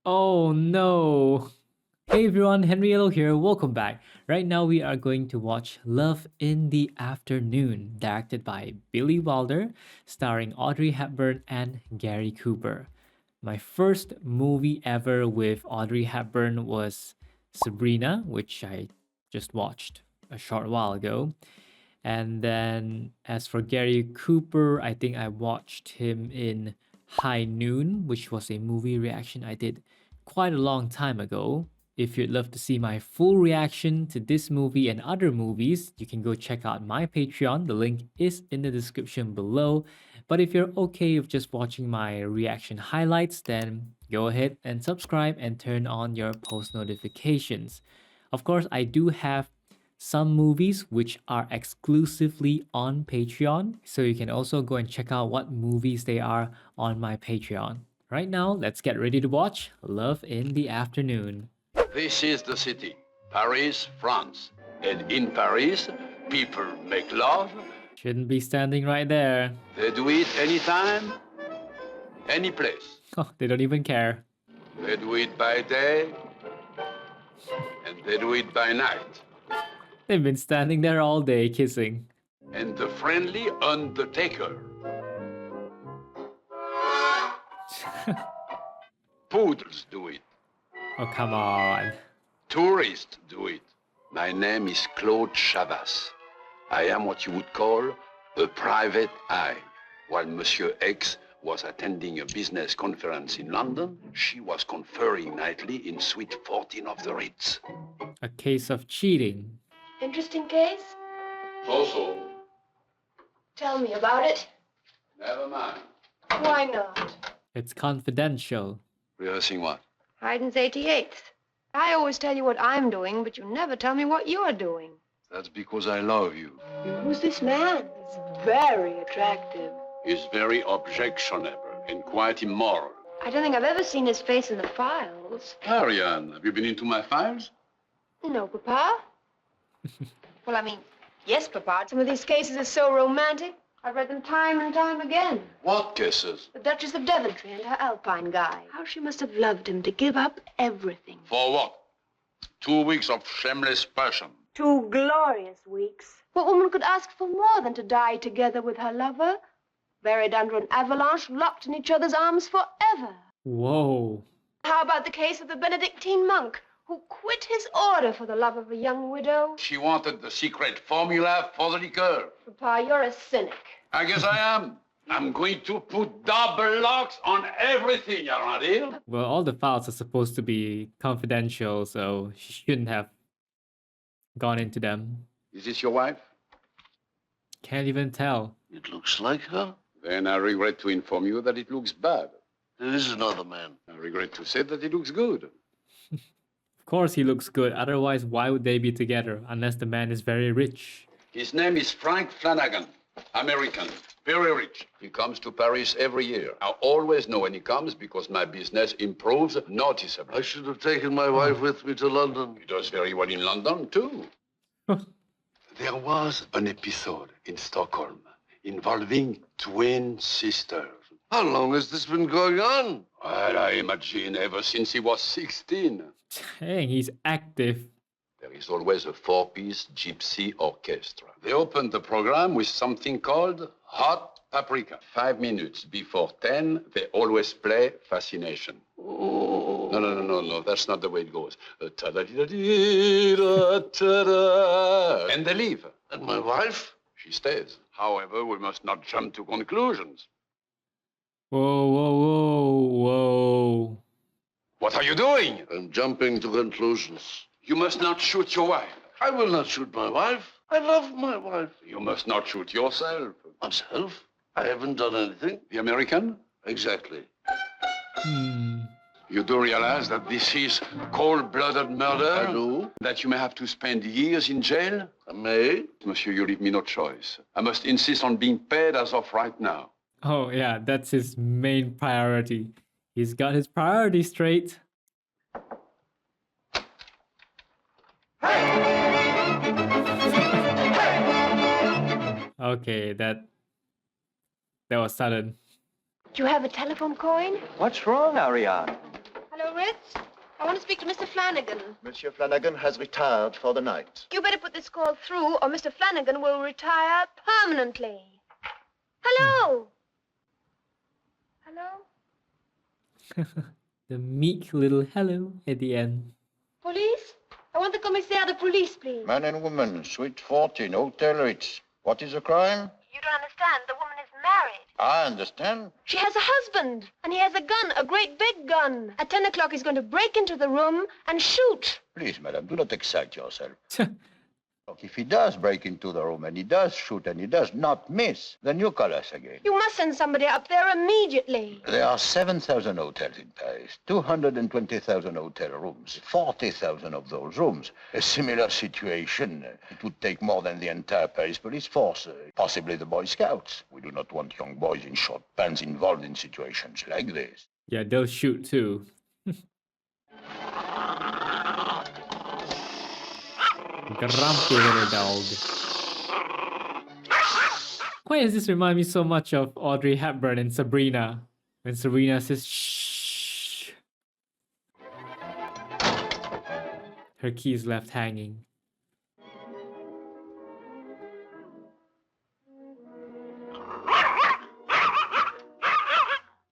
Oh no! Hey everyone, Henriello here, welcome back. Right now we are going to watch Love in the Afternoon, directed by Billy Wilder, starring Audrey Hepburn and Gary Cooper. My first movie ever with Audrey Hepburn was Sabrina, which I just watched a short while ago. And then as for Gary Cooper, I think I watched him in High Noon, which was a movie reaction I did quite a long time ago. If you'd love to see my full reaction to this movie and other movies, you can go check out my Patreon. The link is in the description below. But if you're okay with just watching my reaction highlights, then go ahead and subscribe and turn on your post notifications. Of course, I do have some movies which are exclusively on Patreon, so you can also go and check out what movies they are on my Patreon. Right now, let's get ready to watch Love in the Afternoon. This is the city, Paris, France. And in Paris, people make love. Shouldn't be standing right there. They do it anytime, any place. Oh, they don't even care. They do it by day, and they do it by night. They've been standing there all day kissing. And the friendly undertaker. Poodles do it. Oh, come on. Tourists do it. My name is Claude Chavas. I am what you would call a private eye. While Monsieur X was attending a business conference in London, she was conferring nightly in Suite 14 of the Ritz. A case of cheating. Interesting case? So. Tell me about it. Never mind. Why not? It's confidential. Rehearsing what? Haydn's 88th. I always tell you what I'm doing, but you never tell me what you're doing. That's because I love you. Who's this man? He's very attractive. He's very objectionable and quite immoral. I don't think I've ever seen his face in the files. Ariane, have you been into my files? No, Papa. Well, I mean, yes, Papa. Some of these cases are so romantic. I've read them time and time again. What cases? The Duchess of Devonshire and her Alpine guy. How she must have loved him to give up everything. For what? 2 weeks of shameless passion. 2 glorious weeks. What woman could ask for more than to die together with her lover? Buried under an avalanche, locked in each other's arms forever. Whoa. How about the case of the Benedictine monk who quit his order for the love of a young widow? She wanted the secret formula for the liqueur. Papa, you're a cynic. I guess I am. I'm going to put double locks on everything around here. Well, all the files are supposed to be confidential, so she shouldn't have gone into them. Is this your wife? Can't even tell. It looks like her. Then I regret to inform you that it looks bad. There is another man. I regret to say that it looks good. Of course he looks good, otherwise why would they be together unless the man is very rich? His name is Frank Flanagan. American. Very rich. He comes to Paris every year. I always know when he comes because my business improves noticeably. I should have taken my wife with me to London. He does very well in London, too. There was an episode in Stockholm involving twin sisters. How long has this been going on? Well, I imagine ever since he was 16. Dang, he's active. There is always a 4-piece gypsy orchestra. They opened the program with something called Hot Paprika. 5 minutes before 10, they always play Fascination. Oh. No, that's not the way it goes. Ta-da-dee-da-dee-da, ta-da. And they leave. And my wife? She stays. However, we must not jump to conclusions. Whoa, whoa, whoa, whoa. What are you doing? I'm jumping to conclusions. You must not shoot your wife. I will not shoot my wife. I love my wife. You must not shoot yourself. Myself? I haven't done anything. The American? Exactly. You do realize that this is cold-blooded murder? I do. That you may have to spend years in jail? I may. Monsieur, you leave me no choice. I must insist on being paid as of right now. Oh yeah, that's his main priority. He's got his priorities straight. Okay, that was sudden. Do you have a telephone coin? What's wrong, Ariane? Hello, Ritz? I want to speak to Mr. Flanagan. Monsieur Flanagan has retired for the night. You better put this call through, or Mr. Flanagan will retire permanently. Hello? Hello? The meek little hello at the end. Police? I want the commissaire de police, please. Man and woman, suite 14, Hotel Ritz. What is the crime? You don't understand. The woman is married. I understand. She has a husband, and he has a gun, a great big gun. At 10 o'clock, he's going to break into the room and shoot. Please, madam, do not excite yourself. Look, if he does break into the room and he does shoot and he does not miss, then you call us again. You must send somebody up there immediately. There are 7,000 hotels in Paris, 220,000 hotel rooms, 40,000 of those rooms. A similar situation. It would take more than the entire Paris police force, possibly the Boy Scouts. We do not want young boys in short pants involved in situations like this. Yeah, they'll shoot too. Grumpy little dog. Why does this remind me so much of Audrey Hepburn in Sabrina? When Sabrina says shh. Her key is left hanging.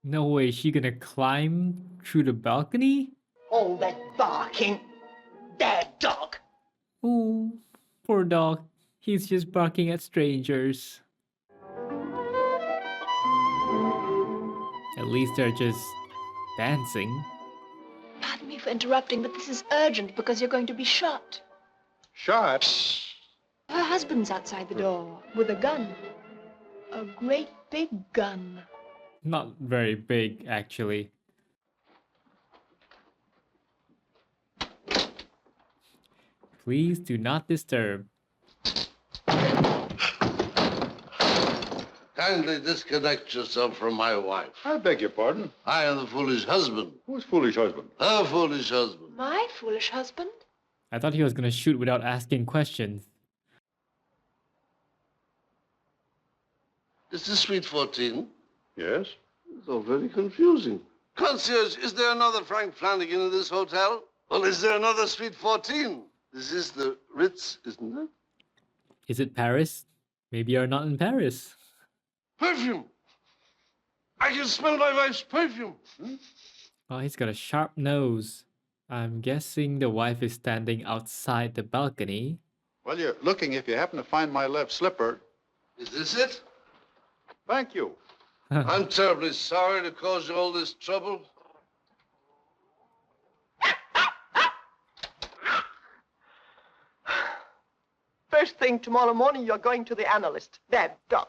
No way, she gonna climb through the balcony? All that barking. Bad dog. Ooh, poor dog. He's just barking at strangers. At least they're just dancing. Pardon me for interrupting, but this is urgent because you're going to be shot. Shot? Her husband's outside the door with a gun. A great big gun. Not very big, actually. Please do not disturb. Kindly disconnect yourself from my wife. I beg your pardon. I am the foolish husband. Who's foolish husband? Her foolish husband. My foolish husband? I thought he was gonna shoot without asking questions. Is this suite 14? Yes. It's all very confusing. Concierge, is there another Frank Flanagan in this hotel? Or is there another suite 14? This is the Ritz, isn't it? Is it Paris? Maybe you're not in Paris. Perfume! I can smell my wife's perfume. Oh, he's got a sharp nose. I'm guessing the wife is standing outside the balcony. Well, you're looking if you happen to find my left slipper. Is this it? Thank you. I'm terribly sorry to cause you all this trouble. First thing tomorrow morning, you're going to the analyst. Bad dog.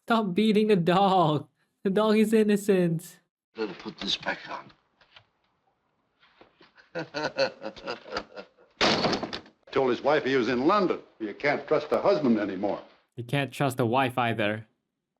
Stop beating the dog. The dog is innocent. Better put this back on. Told his wife he was in London. You can't trust a husband anymore. You can't trust the wife either.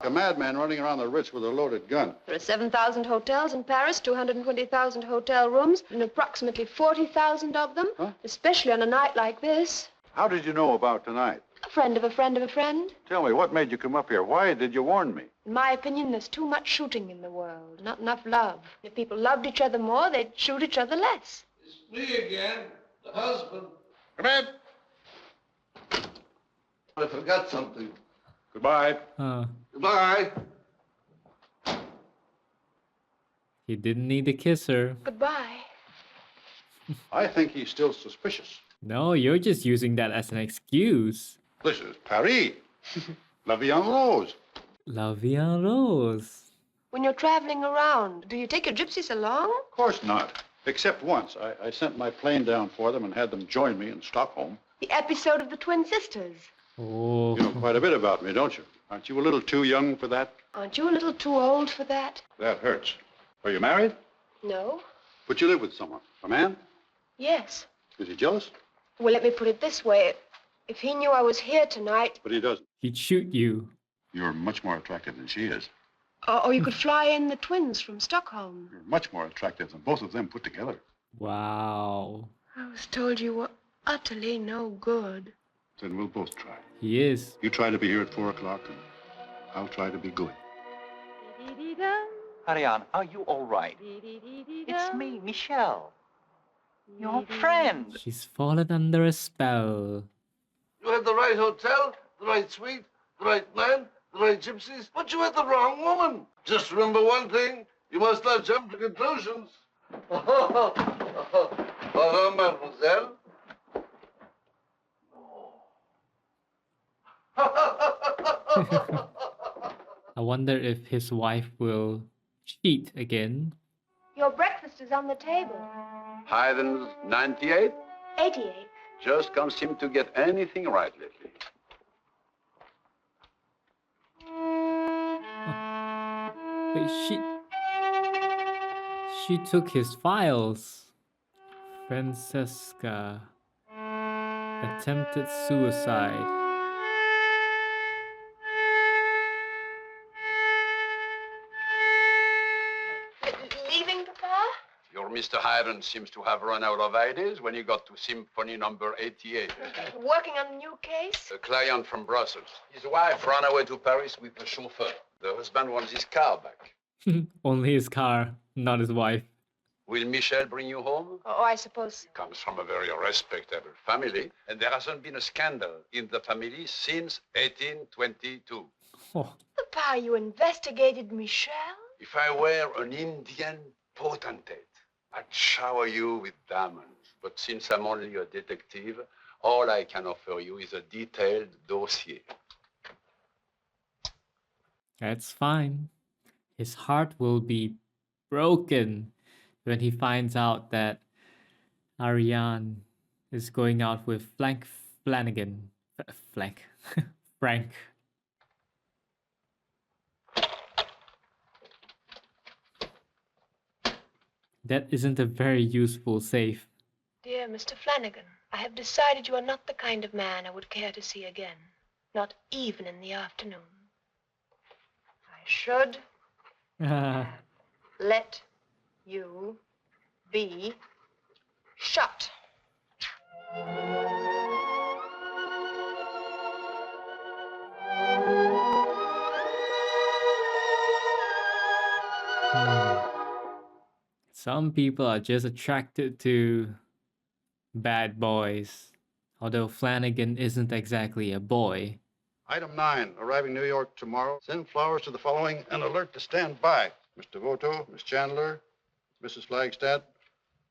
A madman running around the Ritz with a loaded gun. There are 7,000 hotels in Paris, 220,000 hotel rooms, and approximately 40,000 of them, especially on a night like this. How did you know about tonight? A friend of a friend of a friend. Tell me, what made you come up here? Why did you warn me? In my opinion, there's too much shooting in the world, not enough love. If people loved each other more, they'd shoot each other less. It's me again, the husband. Come in. I forgot something. Goodbye. Goodbye. He didn't need to kiss her. Goodbye. I think he's still suspicious. No, you're just using that as an excuse. This is Paris. La vie en rose. La vie en rose. When you're traveling around, do you take your gypsies along? Of course not. Except once. I sent my plane down for them and had them join me in Stockholm. The episode of the twin sisters. Oh. You know quite a bit about me, don't you? Aren't you a little too young for that? Aren't you a little too old for that? That hurts. Are you married? No. But you live with someone. A man? Yes. Is he jealous? Well, let me put it this way. If he knew I was here tonight, But he doesn't. He'd shoot you. You're much more attractive than she is. or you could fly in the twins from Stockholm. You're much more attractive than both of them put together. Wow. I was told you were utterly no good. Then we'll both try. He is. You try to be here at 4 o'clock, and I'll try to be good. Ariane, are you all right? It's me, Michelle. Your friend. She's fallen under a spell. You had the right hotel, the right suite, the right man, the right gypsies, but you had the wrong woman. Just remember one thing, you must not jump to conclusions. Hello, mademoiselle. I wonder if his wife will cheat again. Your breakfast is on the table. Haydn's 98? 88. Just can't seem to get anything right lately. Wait, she took his files. Francesca. Attempted suicide. Leaving, Papa? Your Mr. Haydn seems to have run out of ideas when he got to symphony number 88. Working on a new case? A client from Brussels. His wife ran away to Paris with the chauffeur. The husband wants his car back. Only his car, not his wife. Will Michel bring you home? Oh, I suppose. Comes from a very respectable family, and there hasn't been a scandal in the family since 1822. Oh, Papa, you investigated Michel? If I were an Indian potentate, I'd shower you with diamonds. But since I'm only a detective, all I can offer you is a detailed dossier. that's fine. His heart will be broken when he finds out that Ariane is going out with Flanagan. Frank. That isn't a very useful safe. Dear Mr. Flanagan, I have decided you are not the kind of man I would care to see again. Not even in the afternoon. I should let you be shot. Some people are just attracted to bad boys. Although Flanagan isn't exactly a boy. Item 9, arriving New York tomorrow. Send flowers to the following and alert to stand by. Mr. Voto, Miss Chandler, Mrs. Flagstad.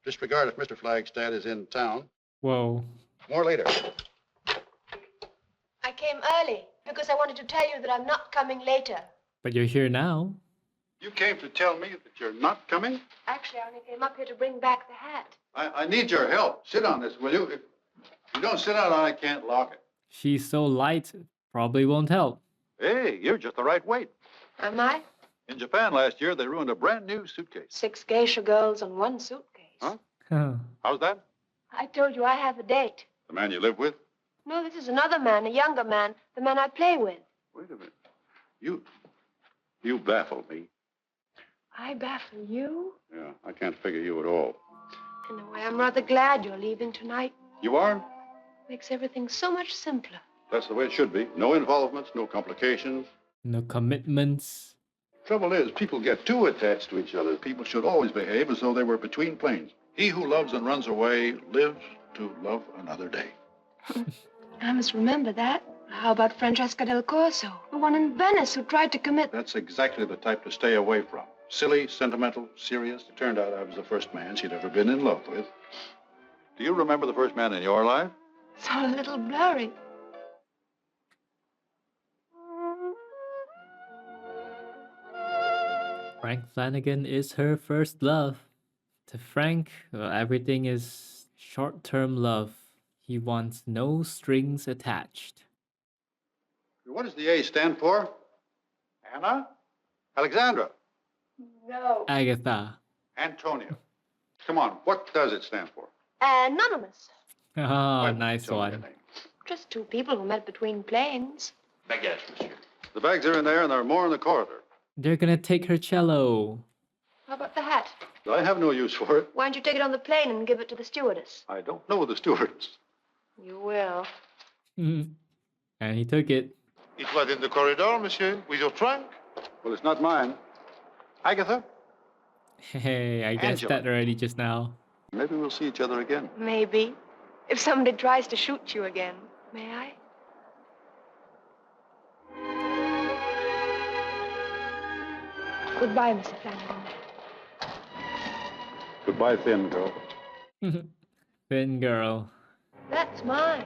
Disregard if Mr. Flagstad is in town. Whoa. More later. I came early because I wanted to tell you that I'm not coming later. But you're here now. You came to tell me that you're not coming? Actually, I only came up here to bring back the hat. I need your help. Sit on this, will you? If you don't sit on it, I can't lock it. She's so light, probably won't help. Hey, you're just the right weight. Am I? In Japan last year, they ruined a brand new suitcase. 6 geisha girls on 1 suitcase. Huh? Huh. How's that? I told you I have a date. The man you live with? No, this is another man, a younger man, the man I play with. Wait a minute. You baffle me. I baffle you? Yeah, I can't figure you at all. In a way, I'm rather glad you're leaving tonight. You are? Makes everything so much simpler. That's the way it should be. No involvements, no complications. No commitments. Trouble is, people get too attached to each other. People should always behave as though they were between planes. He who loves and runs away lives to love another day. I must remember that. How about Francesca del Corso, the one in Venice who tried to commit... That's exactly the type to stay away from. Silly, sentimental, serious. It turned out I was the first man she'd ever been in love with. Do you remember the first man in your life? It's all a little blurry. Frank Flanagan is her first love. To Frank, well, everything is short-term love. He wants no strings attached. What does the A stand for? Anna? Alexandra? No. Agatha. Antonio. Come on, what does it stand for? Anonymous. Ah, Well, nice tell me your one. name. Just 2 people who met between planes. Bagage, monsieur. The bags are in there, and there are more in the corridor. They're gonna take her cello. How about the hat? I have no use for it. Why don't you take it on the plane and give it to the stewardess? I don't know the stewards. You will. And he took it. It was in the corridor, monsieur, with your trunk. Well, it's not mine. Agatha? Hey, I guessed Angela. that already just now. Maybe we'll see each other again. Maybe. If somebody tries to shoot you again. May I? Goodbye, Mr. Flanagan. Goodbye, thin girl. Thin girl. That's mine.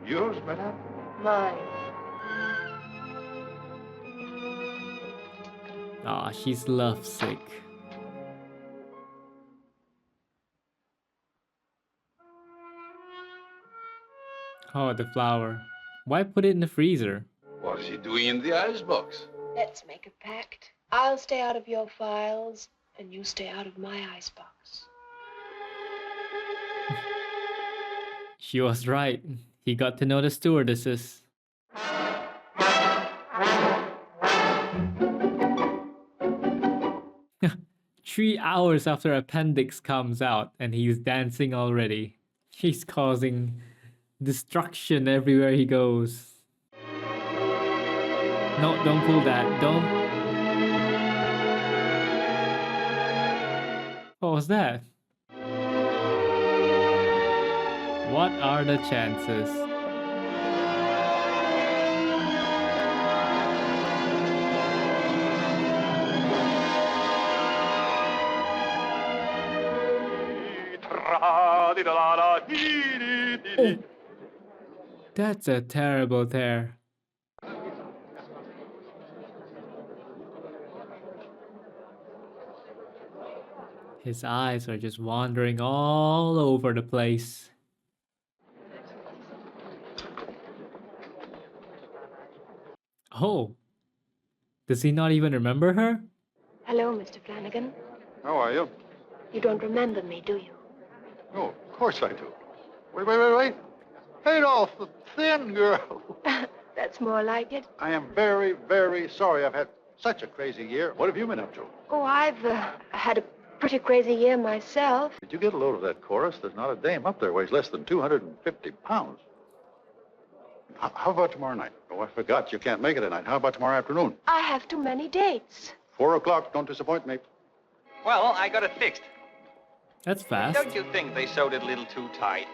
Yours, madame? Mine. Ah, she's lovesick. Oh, the flower. Why put it in the freezer? What's he doing in the icebox? Let's make a pact. I'll stay out of your files, and you stay out of my icebox. She was right. He got to know the stewardesses. 3 hours after appendix comes out and he's dancing already. He's causing destruction everywhere he goes. No, don't pull that. Don't. What was that? What are the chances? Oh, that's a terrible tear. His eyes are just wandering all over the place. Oh, does he not even remember her? Hello, Mr. Flanagan. How are you? You don't remember me, do you? Oh, of course I do. Wait. Adolph, the thin girl. That's more like it. I am very, very sorry. I've had such a crazy year. What have you been up to? Oh, I've had a pretty crazy year myself. Did you get a load of that chorus? There's not a dame up there weighs less than 250 pounds. How about tomorrow night? Oh, I forgot. You can't make it tonight. How about tomorrow afternoon? I have too many dates. 4 o'clock. Don't disappoint me. Well, I got it fixed. That's fast. Don't you think they sewed it a little too tight?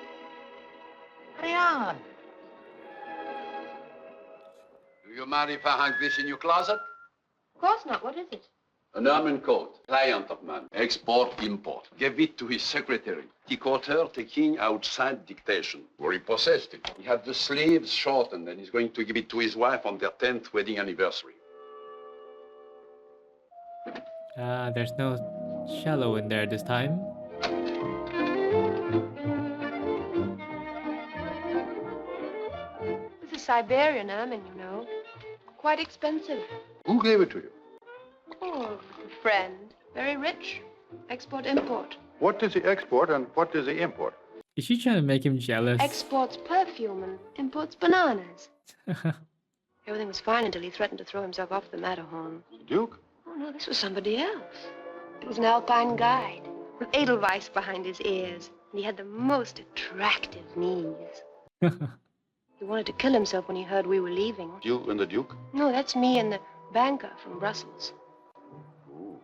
Hurry on. Do you mind if I hang this in your closet? Of course not. What is it? An ermine coat, client of mine, export-import. Gave it to his secretary. He caught her taking outside dictation. Where he possessed it. He had the sleeves shortened and he's going to give it to his wife on their 10th wedding anniversary. There's no cello in there this time. This is Siberian ermine, you know. Quite expensive. Who gave it to you? Oh, a friend. Very rich. Export-import. What does he export and what does he import? Is she trying to make him jealous? Exports perfume and imports bananas. Everything was fine until he threatened to throw himself off the Matterhorn. The Duke? Oh, no, this was somebody else. It was an Alpine guide with Edelweiss behind his ears. And he had the most attractive knees. He wanted to kill himself when he heard we were leaving. You and the Duke? No, that's me and the banker from Brussels. Ooh,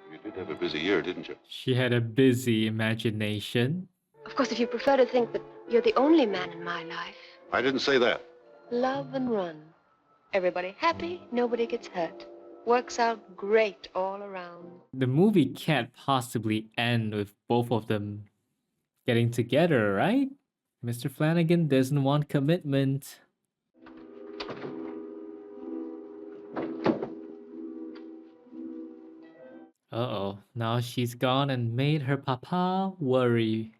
you did have a busy year, didn't you? She had a busy imagination. Of course, if you prefer to think that you're the only man in my life, I didn't say that. love and run. Everybody happy, nobody gets hurt. Works out great all around. The movie can't possibly end with both of them getting together, right? Mr. Flanagan doesn't want commitment. Uh-oh, now she's gone and made her papa worry.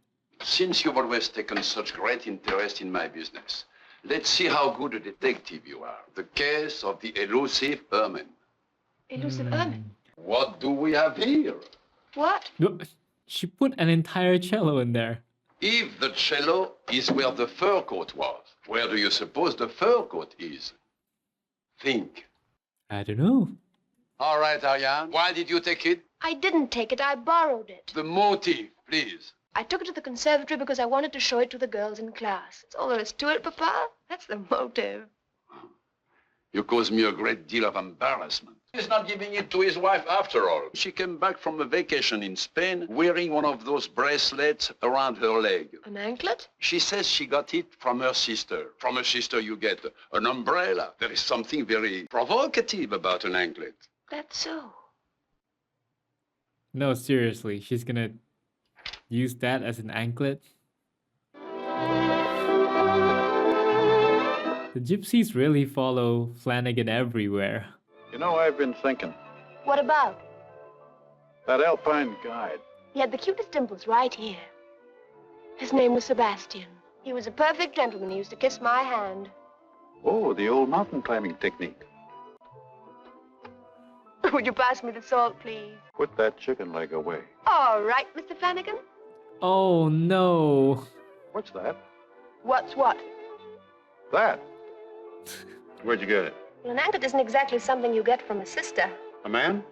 Since you've always taken such great interest in my business, let's see how good a detective you are. The case of the elusive ermine. Elusive ermine. What do we have here? What? Look, she put an entire cello in there. If the cello is where the fur coat was, where do you suppose the fur coat is? Think. I don't know. All right, Ariane. Why did you take it? I didn't take it, I borrowed it. The motive, please. I took it to the conservatory because I wanted to show it to the girls in class. That's all there is to it, Papa. That's the motive. You cause me a great deal of embarrassment. He's not giving it to his wife after all. She came back from a vacation in Spain wearing one of those bracelets around her leg. An anklet? She says she got it from her sister. From her sister, you get an umbrella. There is something very provocative about an anklet. That's so. No, seriously, she's gonna use that as an anklet? The gypsies really follow Flanagan everywhere. You know, I've been thinking. What about? That Alpine guide. He had the cutest dimples right here. His name was Sebastian. He was a perfect gentleman. He used to kiss my hand. Oh, the old mountain climbing technique. Would you pass me the salt, please? Put that chicken leg away. All right, Mr. Flanagan. Oh no! What's that? What's what? That. Where'd you get it? Well, an anklet isn't exactly something you get from a sister. A man?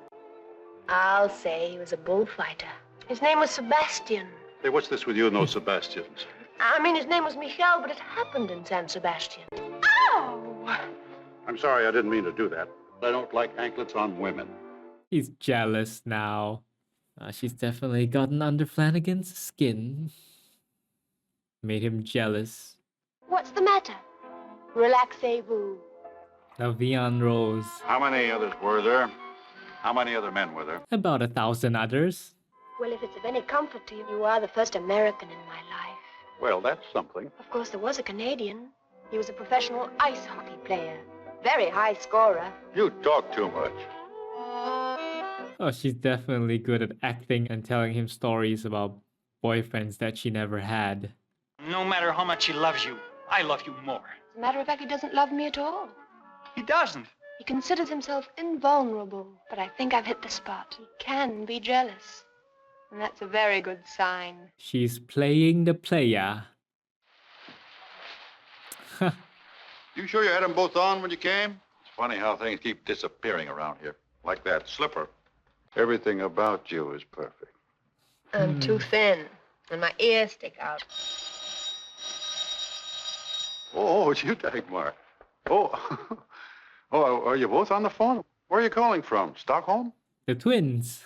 I'll say he was a bullfighter. His name was Sebastian. Hey, what's this with you and those Sebastians? I mean, his name was Michel, but it happened in San Sebastian. Ow! I'm sorry, I didn't mean to do that. I don't like anklets on women. He's jealous now. She's definitely gotten under Flanagan's skin. Made him jealous. What's the matter? Relaxez-vous. La vie en rose. How many others were there? How many other men were there? About 1,000 others. Well, if it's of any comfort to you, you are the first American in my life. Well, that's something. Of course, there was a Canadian. He was a professional ice hockey player. Very high scorer. You talk too much. Oh, she's definitely good at acting and telling him stories about boyfriends that she never had. No matter how much he loves you, I love you more. As a matter of fact, he doesn't love me at all. He doesn't. He considers himself invulnerable, but I think I've hit the spot. He can be jealous, and that's a very good sign. She's playing the player. You sure you had them both on when you came? It's funny how things keep disappearing around here. Like that slipper. Everything about you is perfect. I'm too thin, and my ears stick out. Oh, it's you, Dagmar. Oh. Oh, are you both on the phone? Where are you calling from? Stockholm? The twins.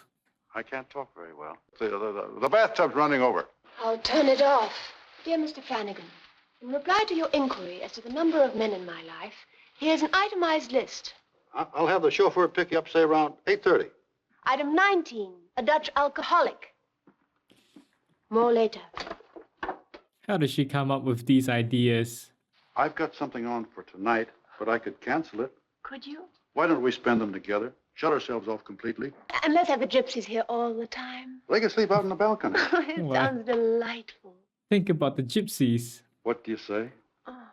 I can't talk very well. The bathtub's running over. I'll turn it off. Dear Mr. Flanagan, in reply to your inquiry as to the number of men in my life, here's an itemized list. I'll have the chauffeur pick you up, say, around 8:30. Item 19, a Dutch alcoholic. More later. How does she come up with these ideas? I've got something on for tonight, but I could cancel it. Could you? Why don't we spend them together? Shut ourselves off completely. And let's have the gypsies here all the time. They can sleep out on the balcony. It What? sounds delightful. Think about the gypsies. What do you say? Oh.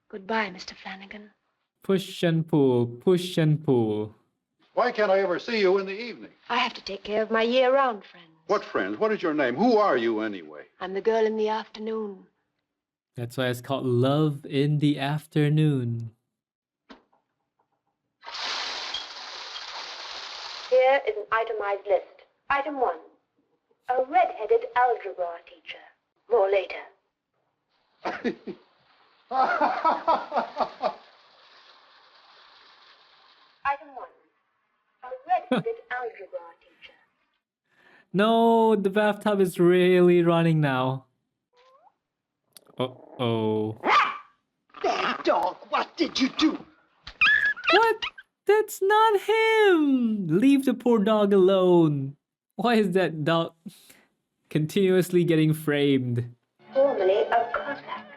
Goodbye, Mr. Flanagan. Push and pull, push and pull. Why can't I ever see you in the evening? I have to take care of my year-round friends. What friends? What is your name? Who are you, anyway? I'm the girl in the afternoon. That's why it's called Love in the Afternoon. Here is an itemized list. Item 1, a red-headed algebra teacher. More later. Item 1, a red-headed algebra teacher. No, the bathtub is really running now. Uh-oh. Bad dog, what did you do? What? That's not him! Leave the poor dog alone. Why is that dog continuously getting framed? Formerly a Cossack.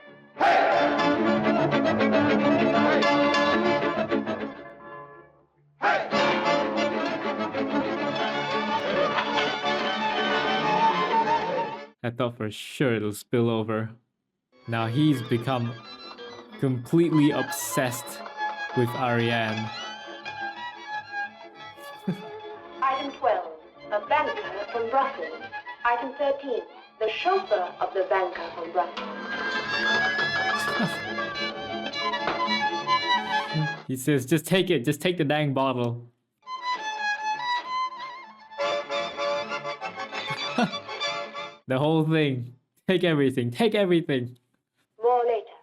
I thought for sure it'll spill over. Now he's become completely obsessed with Ariane. Item 12, a banker from Brussels. Item 13, the chauffeur of the banker from Brussels. He says, just take it, just take the dang bottle. The whole thing. Take everything, take everything. More later.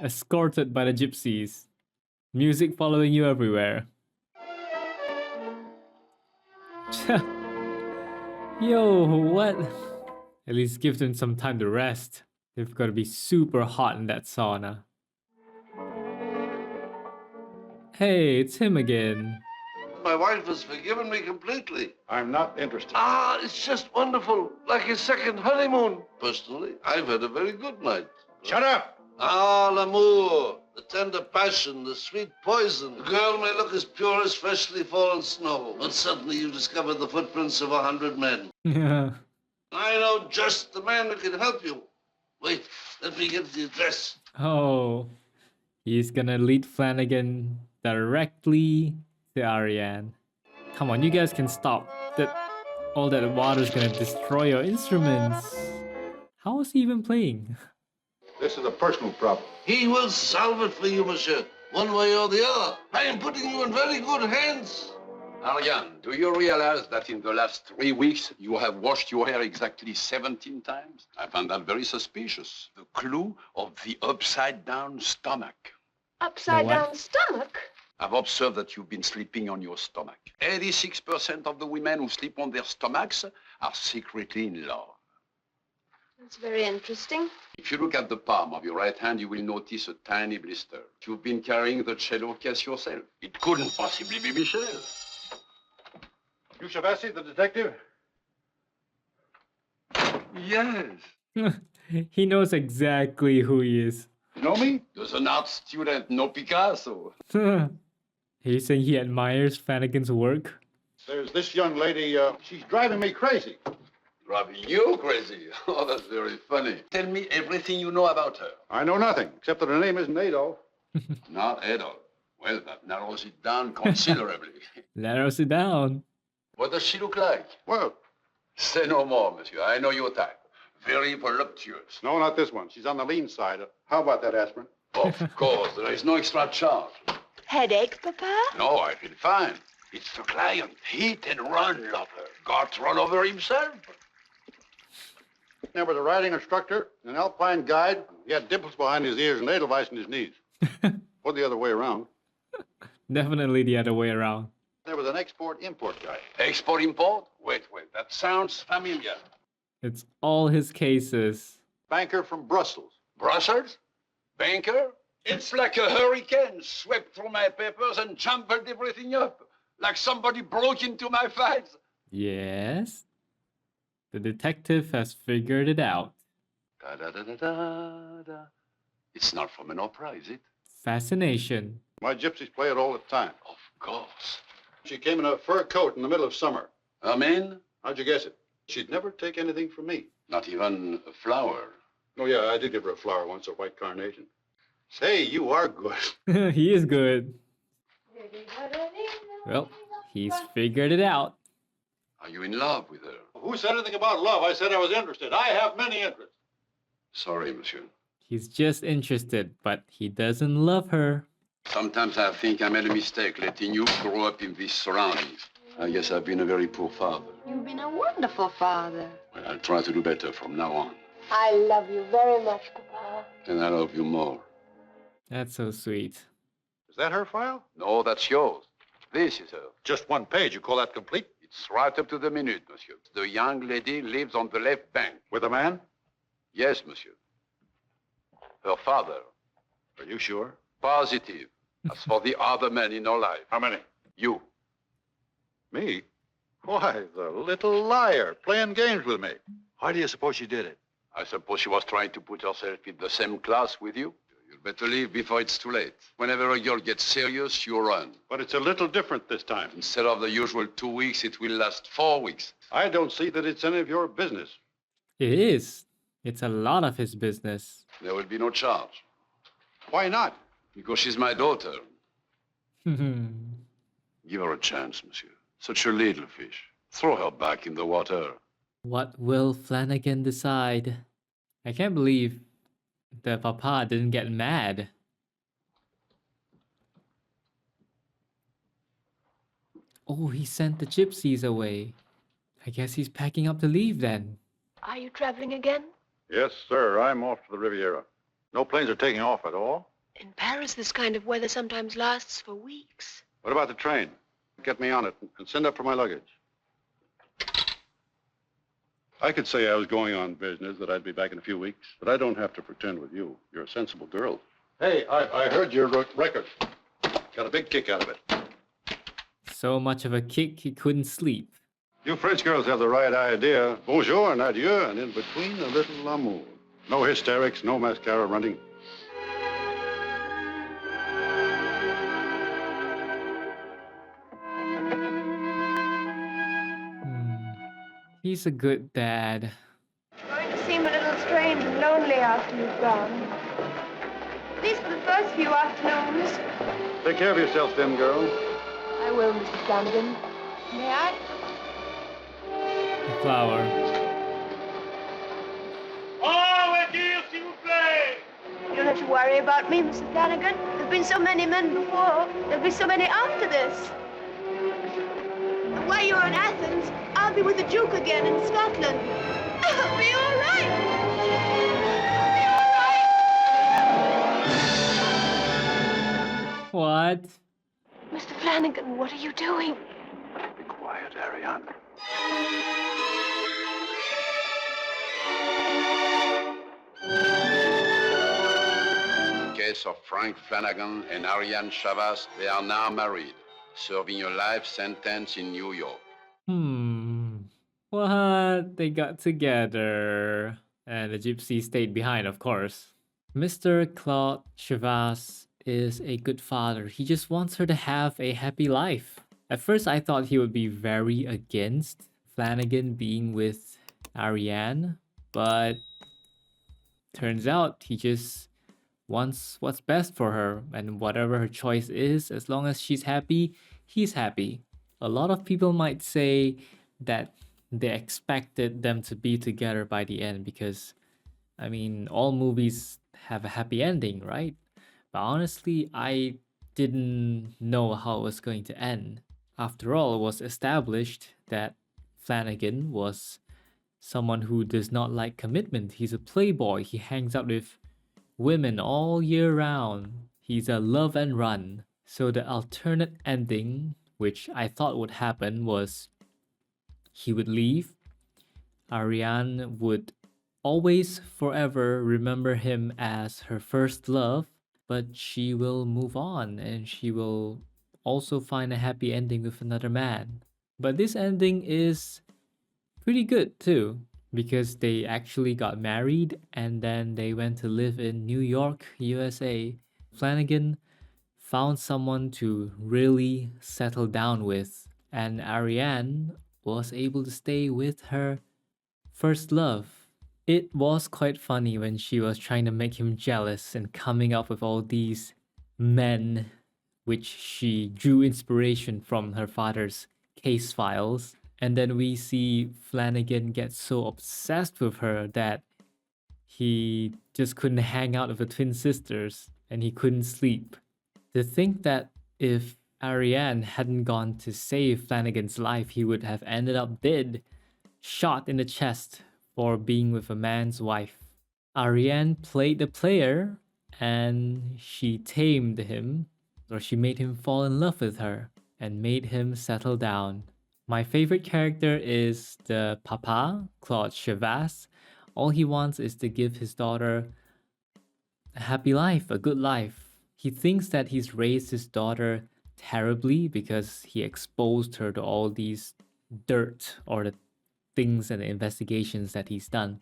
Escorted by the gypsies. Music following you everywhere. Yo, what? At least give them some time to rest. They've got to be super hot in that sauna. Hey, it's him again. My wife has forgiven me completely. I'm not interested. Ah, it's just wonderful. Like a second honeymoon. Personally, I've had a very good night. Shut up! Ah, l'amour. The tender passion, the sweet poison. The girl may look as pure as freshly fallen snow, but suddenly you discover the footprints of 100 men. Yeah. I know just the man who can help you. Wait, let me get the address. Oh, he's gonna lead Flanagan directly to Ariane. Come on, you guys can stop. That all that water's gonna destroy your instruments. How is he even playing? This is a personal problem. He will solve it for you, monsieur. One way or the other. I am putting you in very good hands. Ariane, do you realize that in the last 3 weeks, you have washed your hair exactly 17 times? I find that very suspicious. The clue of the upside-down stomach. Upside The what? down stomach? I've observed that you've been sleeping on your stomach. 86% of the women who sleep on their stomachs are secretly in love. That's very interesting. If you look at the palm of your right hand, you will notice a tiny blister. You've been carrying the cello case yourself. It couldn't possibly be Michel. You Shabassi, the detective? Yes. He knows exactly who he is. You know me? Does an art student know Picasso? He's saying he admires Flanagan's work. There's this young lady, she's driving me crazy. Driving you crazy. Oh, that's very funny. Tell me everything you know about her. I know nothing, except that her name isn't Adolf. Not Adolf. Well, that narrows it down considerably. Narrows it down. What does she look like? Well, Say no more, monsieur. I know your type. Very voluptuous. no, not this one. She's on the lean side. How about that aspirin? Of course, there is no extra charge. Headache, Papa? No, I feel fine. It's the client. Hit and run lover. Got run over himself. There was a riding instructor, an alpine guide. He had dimples behind his ears and edelweiss in his knees. Or the other way around. Definitely the other way around. There was an export-import guy. Export-import? Wait. That sounds familiar. It's all his cases. Banker from Brussels. Brussels? Banker? It's like a hurricane swept through my papers and jumbled everything up. Like somebody broke into my files. Yes. The detective has figured it out. Da-da-da-da-da-da. It's not from an opera, is it? Fascination. My gypsies play it all the time. Of course. She came in a fur coat in the middle of summer. Amen? How'd you guess it? She'd never take anything from me. Not even a flower. Oh, yeah, I did give her a flower once, a white carnation. Say, you are good. He is good. Well, he's figured it out. Are you in love with her? Who said anything about love? I said I was interested. I have many interests. Sorry, monsieur. He's just interested, but he doesn't love her. Sometimes I think I made a mistake letting you grow up in these surroundings. I guess I've been a very poor father. You've been a wonderful father. Well, I'll try to do better from now on. I love you very much, Papa. And I love you more. That's so sweet. Is that her file? No, that's yours. This is her. Just one page. You call that complete? It's right up to the minute, monsieur. The young lady lives on the left bank. With a man? Yes, monsieur. Her father. Are you sure? Positive. As for the other men in her life. How many? You. Me? Why, the little liar, playing games with me. Why do you suppose she did it? I suppose she was trying to put herself in the same class with you. You'd better leave before it's too late. Whenever a girl gets serious, you run. But it's a little different this time. Instead of the usual 2 weeks, it will last 4 weeks. I don't see that it's any of your business. It is. It's a lot of his business. There will be no charge. Why not? Because she's my daughter. Give her a chance, monsieur. Such a little fish. Throw her back in the water. What will Flanagan decide? I can't believe the papa didn't get mad. Oh, he sent the gypsies away. I guess he's packing up to leave then. Are you traveling again? Yes, sir. I'm off to the Riviera. No planes are taking off at all. In Paris, this kind of weather sometimes lasts for weeks. What about the train? Get me on it and send up for my luggage. I could say I was going on business, that I'd be back in a few weeks, but I don't have to pretend with you. You're a sensible girl. Hey, I heard your record. Got a big kick out of it. So much of a kick he couldn't sleep. You French girls have the right idea. Bonjour and adieu, and in between a little amour. No hysterics, no mascara running. He's a good dad. It's going to seem a little strange and lonely after you've gone. At least for the first few afternoons. Take care of yourself, thin girl. I will, Mrs. Flanagan. May I? The flower. You don't have to worry about me, Mrs. Flanagan. There've been so many men before. There'll be so many after this. And while you're in Athens, I'll be with the Duke again in Scotland. I'll be all right. I'll be all right. What? Mr. Flanagan, what are you doing? Be quiet, Ariane. Case of Frank Flanagan and Ariane Chavas, they are now married, serving a life sentence in New York. What? They got together. And the gypsy stayed behind, of course. Mr. Claude Chavas is a good father. He just wants her to have a happy life. At first, I thought he would be very against Flanagan being with Ariane, but turns out he just wants what's best for her, and whatever her choice is, as long as she's happy, he's happy. A lot of people might say that they expected them to be together by the end because, I mean, all movies have a happy ending, right? But honestly, I didn't know how it was going to end. After all, it was established that Flanagan was someone who does not like commitment. He's a playboy. He hangs out with women all year round. He's a love and run. So the alternate ending, which I thought would happen, was he would leave. Ariane would always forever remember him as her first love, but she will move on and she will also find a happy ending with another man. But this ending is pretty good too, because they actually got married and then they went to live in New York, USA. Flanagan found someone to really settle down with, and Ariane was able to stay with her first love. It was quite funny when she was trying to make him jealous and coming up with all these men, which she drew inspiration from her father's case files. And then we see Flanagan get so obsessed with her that he just couldn't hang out with the twin sisters and he couldn't sleep. To think that if Ariane hadn't gone to save Flanagan's life, he would have ended up dead, shot in the chest for being with a man's wife. Ariane played the player and she tamed him, or she made him fall in love with her and made him settle down. My favorite character is the papa, Claude Chavas. All he wants is to give his daughter a happy life, a good life. He thinks that he's raised his daughter terribly because he exposed her to all these dirt or the things and the investigations that he's done.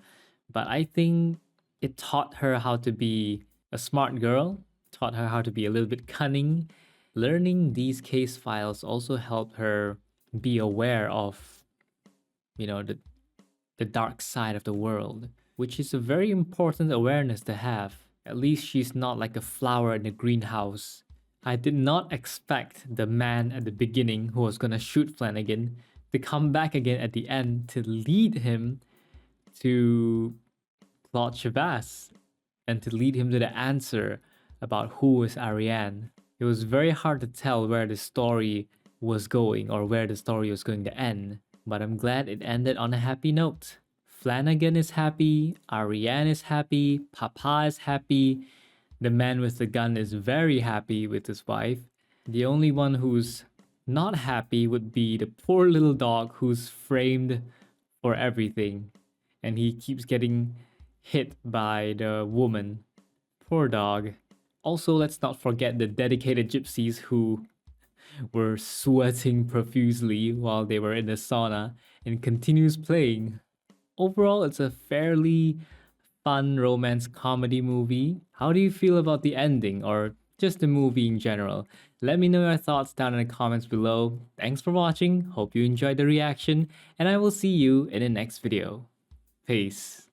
But I think it taught her how to be a smart girl, taught her how to be a little bit cunning. Learning these case files also helped her be aware of, the dark side of the world, which is a very important awareness to have. At least she's not like a flower in a greenhouse. I did not expect the man at the beginning who was gonna shoot Flanagan to come back again at the end to lead him to Claude Chavas and to lead him to the answer about who is Ariane. It was very hard to tell where the story was going or where the story was going to end, but I'm glad it ended on a happy note. Flanagan is happy, Ariane is happy, Papa is happy, The man with the gun is very happy with his wife. The only one who's not happy would be the poor little dog who's framed for everything. And he keeps getting hit by the woman. Poor dog. Also, let's not forget the dedicated gypsies who were sweating profusely while they were in the sauna and continues playing. Overall, it's a fairly fun romance comedy movie. How do you feel about the ending or just the movie in general? Let me know your thoughts down in the comments below. Thanks for watching, hope you enjoyed the reaction, and I will see you in the next video. Peace.